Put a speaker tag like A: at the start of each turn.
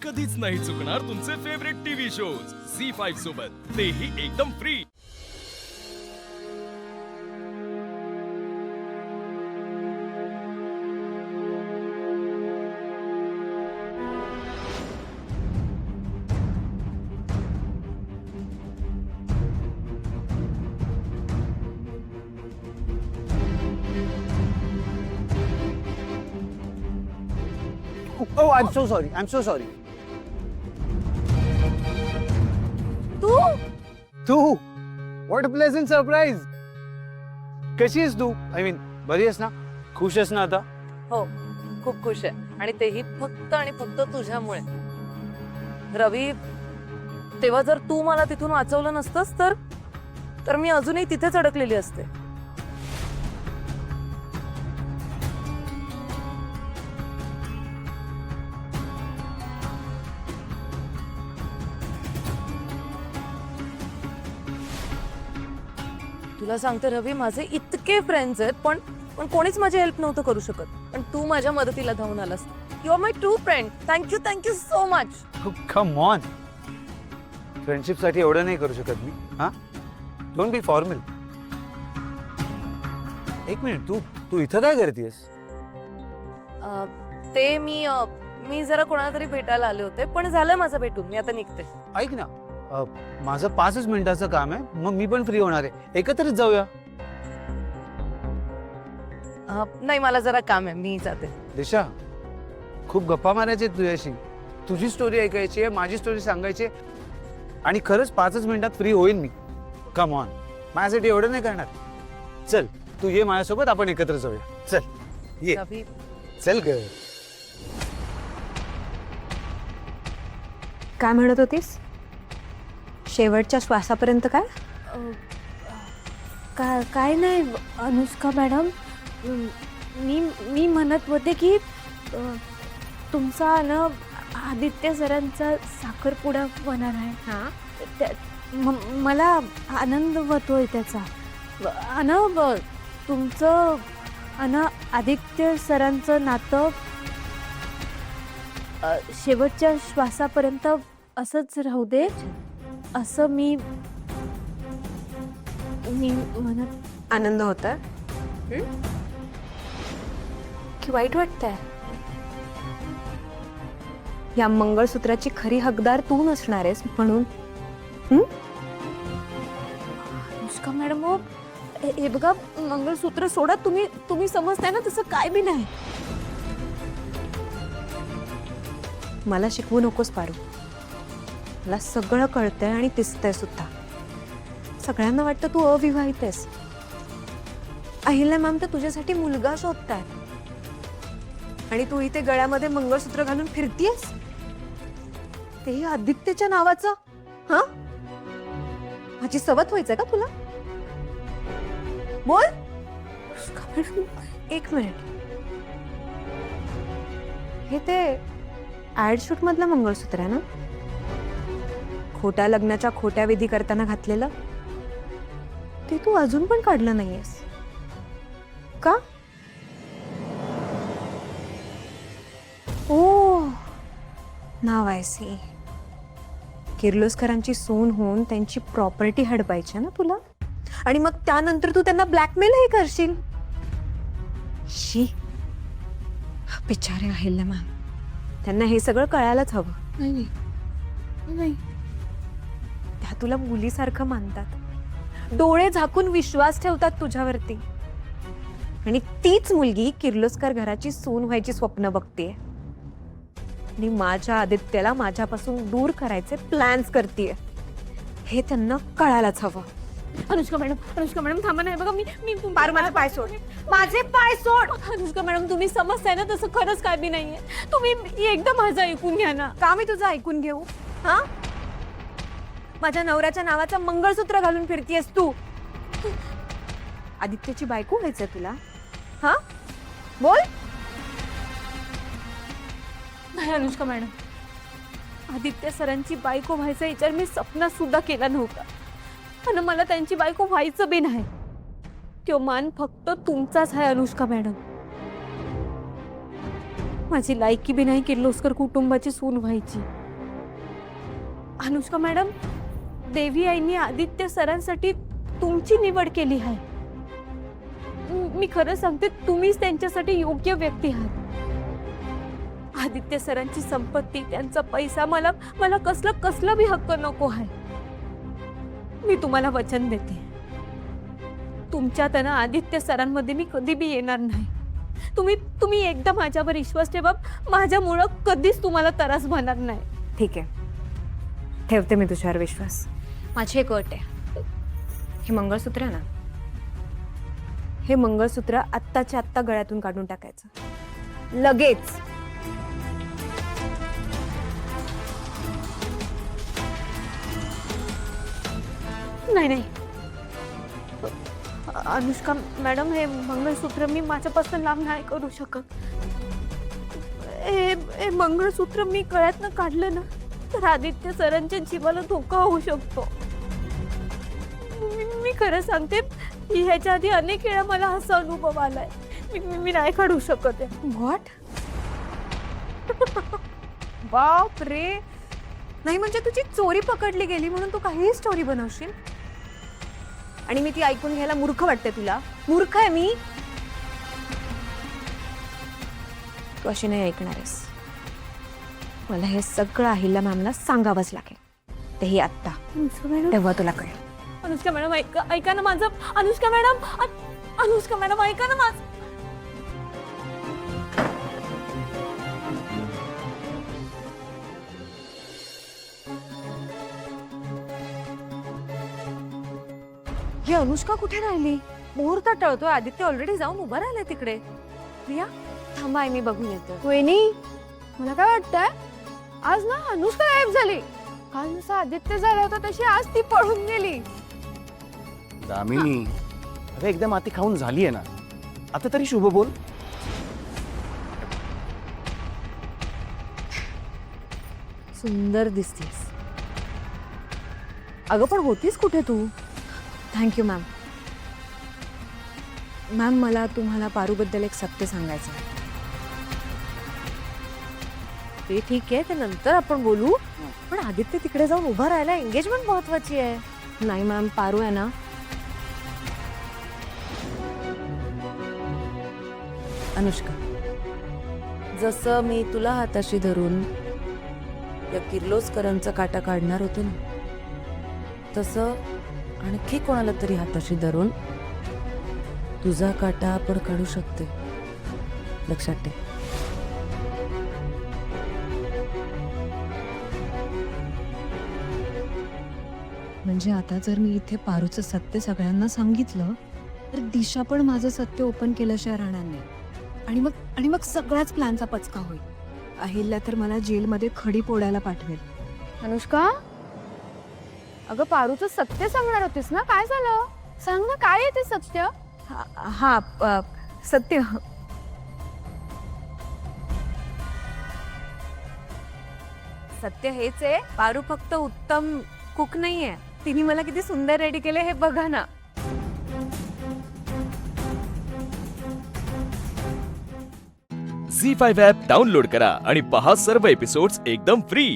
A: कधीच नाही चुकणार तुमचे फेवरेट टीव्ही शोज झी5 सोबत, तेही एकदम free.
B: Oh, I'm so sorry. I'm so sorry. तू? What a pleasant surprise. कशी आहेस तू? I mean, बरी आहेस ना? खुश आहेस ना आता?
C: हो, खूप खुश आहे आणि तेही फक्त आणि फक्त तुझ्यामुळे। रवी, तेव्हा जर तू मला तिथून वाचवलं नसतंस तर मी अजूनही तिथेच अडकलेली असते। तुला सांगते रवी, माझे इतके फ्रेंड्स आहेत पण कोणीच माझी हेल्प नव्हतं करू शकत, पण तू माझ्या मदतीला धावून आलास। You are my true friend. Thank you so much.
B: Come on. Friendship साठी एवढं नाही करू शकत मी. हा, डोंट बी फॉर्मल. एक मिनिट, तू इथं काय करतेस?
C: ते मी जरा कोणाला तरी भेटायला आले होते, पण झालं माझं भेटून, मी आता निघते।
B: ऐक ना, माझं 5 मिनिटाचं काम आहे, मग मी पण फ्री होणार आहे, एकत्रच जाऊया.
C: नाही, मला जरा काम आहे, मी जाते।
B: दिशा, खूप गप्पा मारायचे तुझ्याशी, तुझी स्टोरी ऐकायची आहे, माझी स्टोरी सांगायची आहे, आणि खरंच 5 मिनिटात फ्री होईल मी. कम ऑन, माझ्यासाठी एवढं नाही करणार. चल, तू ये माझ्यासोबत, आपण एकत्र जाऊया. चल ये.
C: रवी,
B: चल ग.
D: काय म्हणत होतीस? शेवटच्या श्वासापर्यंत काय?
E: काय नाही अनुष्का मॅडम, मी म्हणत होते की तुमचा ना आदित्य सरांचा साखरपुडा होणार आहे। हां, मला आनंद होतोय त्याचा। तुमचं आदित्य सरांचं नातं शेवटच्या श्वासापर्यंत असंच राहू दे, असं मी म्हणत।
D: आनंद होता की वाईट वाटतंय? या मंगळसूत्राची खरी हकदार तू नसणार आहेस म्हणून?
E: अनुष्का मॅडम, हे बघा, मंगळसूत्र सोडा, तुम्ही समजताय ना, तसं काय बी नाही।
D: मला शिकवू नकोस पारू, मला सगळं कळतंय आणि दिसतंय सुद्धा। सगळ्यांना वाटतं तू अविवाहित आहेस। अहिल्या मॅम तर तुझ्यासाठी मुलगा शोधतायत, आणि तू इथे गळ्यामध्ये मंगळसूत्र घालून फिरतीयस, तेही आदित्यच्या नावाचं। हा, माझी सवत व्हायचंय का तुला? बोल. एक मिनिट, हे ते ऍड शूट मधलं मंगळसूत्र आहे ना? खोट्या लग्नाच्या खोट्या विधी करताना घातलेलं, ते तू अजून पण काढलं नाहीयेस का? ओ, नाव आय सी. किर्लोस्करांची सून होऊन त्यांची प्रॉपर्टी हडपायची ना तुला, आणि मग त्यानंतर तू त्यांना ब्लॅकमेलही करशील. शी, बिचारे अहिल्या मॅम, त्यांना हे सगळं कळायलाच हवं.
E: नाही,
D: त्या तुला मुलीसारखं मानतात, डोळे झाकून विश्वास ठेवतात तुझ्यावरती, आणि तीच मुलगी किर्लोस्कर घराची सून व्हायची स्वप्न बघतेय, आणि माझ्या आदित्यला माझ्यापासून दूर करायचे प्लॅन्स करतेय. हे त्यांना कळायलाच हवं.
E: अनुष्का मॅडम थांबा ना, बघा, मी
D: पारू, माझे पाय सोड, माझे पाय सोड.
E: अनुष्का मॅडम, तुम्ही समजताय ना, तसं खरंच काय बी नाहीये। तुम्ही एकदा माझं ऐकून घ्या ना।
D: का मी तुझं ऐकून घेऊ? हा, माझ्या नवऱ्याच्या नावाचं मंगळसूत्र घालून फिरतीयस तू. आदित्यची बायको व्हायचंय तुला? हा, बोल.
E: नाही अनुष्का मॅडम, आदित्य सरांची बायको व्हायचा विचार मी स्वप्नात सुद्धा केला नव्हता, आणि मला त्यांची बायको व्हायचं बी नाही। तो मान फक्त तुमचाच आहे अनुष्का मॅडम। माझी लायकी बी नाही किर्लोस्कर कुटुंबाची सून व्हायची. अनुष्का मॅडम, देवी आईनी आदित्य सरांसाठी तुमची निवड केली आहे. मी खरं सांगते, तुम्हीच त्यांच्यासाठी योग्य व्यक्ती आहात. आदित्य सरांची संपत्ती, त्यांचा पैसा, मला कसला बी हक्क नको आहे. मी तुम्हाला वचन देते, तुमच्यात आणि आदित्य सरांमध्ये मी कधी बी येणार नाही. तुम्ही एकदा माझ्यावर विश्वास ठेवा, माझ्यामुळं कधीच तुम्हाला त्रास होणार नाही.
D: ठीक आहे, ठेवते मी तुझ्यावर विश्वास. माझी एक अट आहे. हे मंगळसूत्र आहे ना, हे मंगळसूत्र आत्ताच्या आत्ता गळ्यातून काढून टाकायचं लगेच.
E: नाही अनुष्का मॅडम, हे मंगळसूत्र मी माझ्यापासून लांब नाही करू शकत. हे मंगळसूत्र मी गळ्यातनं काढलं ना, तर आदित्य सरांच्या जीवाला धोका होऊ शकतो. मी खरं सांगते, ह्याच्या आधी अनेक वेळा मला असा अनुभव आलाय. मी नाही काढू शकत आहे.
D: व्हॉट? बाप रे. नाही म्हणजे तुझी चोरी पकडली गेली म्हणून तू काहीही स्टोरी बनवशील आणि मी ती ऐकून घ्यायला मूर्ख वाटते तुला? मूर्ख आहे मी? तू अशी नाही ऐकणार आहेस. मला हे सगळं अहिल्या मॅमला सांगावंच लागेल, तेही आत्ता. तेव्हा तुला कळेल.
E: अनुष्का मॅडम, ऐका ना माझं. अनुष्का मॅडम ऐका ना माझं.
D: ही अनुष्का कुठे राहिली? मुहूर्त टळतोय, आदित्य ऑलरेडी जाऊन उभा राहिलाय तिकडे. प्रिया थांबा, मी बघून येते.
E: वहिनी, मला काय वाटतंय, आज ना अनुष्का गायब झाली. काल जसा आदित्य झाला होता तशी आज ती पळून गेली.
F: दामिनी, अगं एकदा माती खाऊन झाली आहे ना, आता तरी शुभ बोल.
D: सुंदर दिसतीस. अगं पण होतीस कुठे तू? Thank you ma'am. मॅम, मला तुम्हाला पारूबद्दल एक सत्य सांगायचं आहे.
C: ते ठीक आहे, ते नंतर आपण बोलू. पण आदित्य तिकडे जाऊन उभा राहायला एंगेजमेंट महत्वाची आहे.
D: नाही मॅम, पारू आहे ना,
C: अनुष्का, जसं मी तुला हाताशी धरून या किर्लोस्करांचा काटा काढणार होते ना, तसं आणखी कोणाला तरी हाताशी धरून तुझा काटा आपण काढू शकते. लक्षात ठेव.
D: म्हणजे आता जर मी इथे पारूचं सत्य सगळ्यांना सांगितलं तर दिशा पण माझं सत्य ओपन केल्याशिवाय राहणार नाही. आणि मग सगळ्याच प्लॅनचा पचका होईल. अहिल्या तर मला जेलमध्ये खडी पोडायला पाठवेल.
E: अनुष्का, अगं पारूचं सत्य सांगणार होतीस ना, काय झालं? सांग ना, काय आहे ते सत्य?
D: हा सत्य सत्य हेच आहे, पारू फक्त उत्तम कुक नाहीये. तिने मला किती सुंदर रेडी केले हे बघा ना.
A: झी5 ॲप डाउनलोड करा आणि पहा सर्व एपिसोड्स एकदम फ्री.